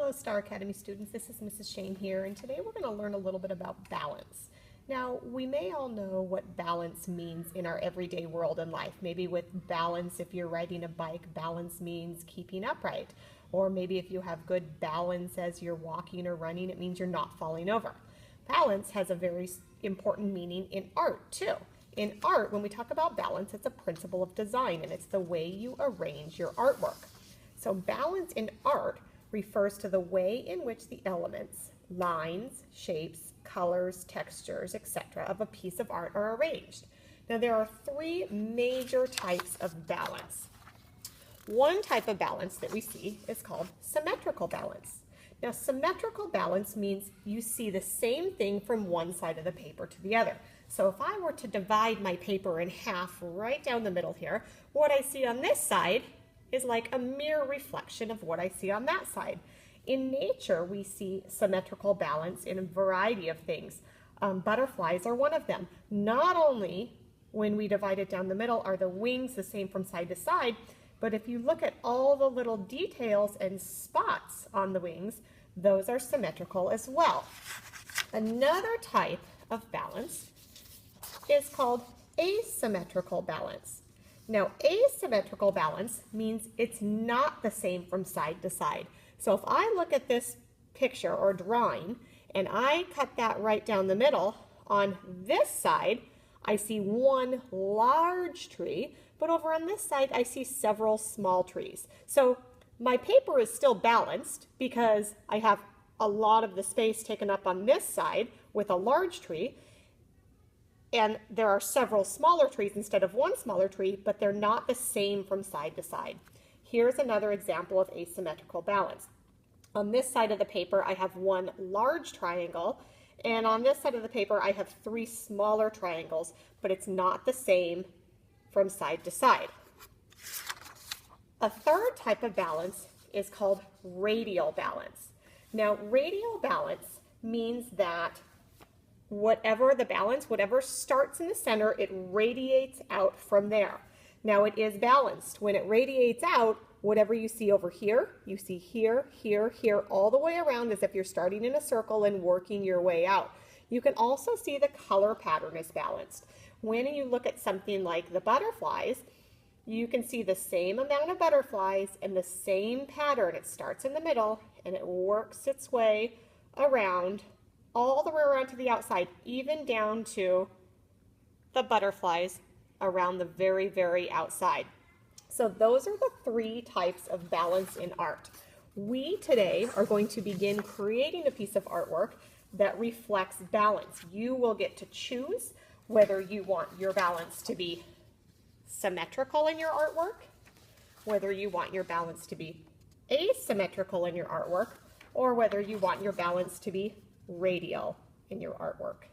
Hello, Star Academy students. This is Mrs. Shane here, and today we're going to learn a little bit about balance. Now, we may all know what balance means in our everyday world and life. Maybe with balance, if you're riding a bike, balance means keeping upright. Or maybe if you have good balance as you're walking or running, it means you're not falling over. Balance has a very important meaning in art, too. In art, when we talk about balance, it's a principle of design, and it's the way you arrange your artwork. So balance in art refers to the way in which the elements, lines, shapes, colors, textures, etc. of a piece of art are arranged. Now there are three major types of balance. One type of balance that we see is called symmetrical balance. Now symmetrical balance means you see the same thing from one side of the paper to the other. So if I were to divide my paper in half right down the middle here, what I see on this side is like a mirror reflection of what I see on that side. In nature, we see symmetrical balance in a variety of things. Butterflies are one of them. Not only when we divide it down the middle are the wings the same from side to side, but if you look at all the little details and spots on the wings, those are symmetrical as well. Another type of balance is called asymmetrical balance. Now, asymmetrical balance means it's not the same from side to side. So if I look at this picture or drawing and I cut that right down the middle, on this side I see one large tree, but over on this side I see several small trees. So my paper is still balanced because I have a lot of the space taken up on this side with a large tree, and there are several smaller trees instead of one smaller tree, but they're not the same from side to side. Here's another example of asymmetrical balance. On this side of the paper, I have one large triangle, and on this side of the paper, I have three smaller triangles, but it's not the same from side to side. A third type of balance is called radial balance. Now, radial balance means that whatever the balance, whatever starts in the center, it radiates out from there. Now it is balanced. When it radiates out, whatever you see over here, you see here, here, here, all the way around as if you're starting in a circle and working your way out. You can also see the color pattern is balanced. When you look at something like the butterflies, you can see the same amount of butterflies and the same pattern. It starts in the middle and it works its way around all the way around to the outside, even down to the butterflies around the very, very outside. So those are the three types of balance in art. We today are going to begin creating a piece of artwork that reflects balance. You will get to choose whether you want your balance to be symmetrical in your artwork, whether you want your balance to be asymmetrical in your artwork, or whether you want your balance to be radial in your artwork.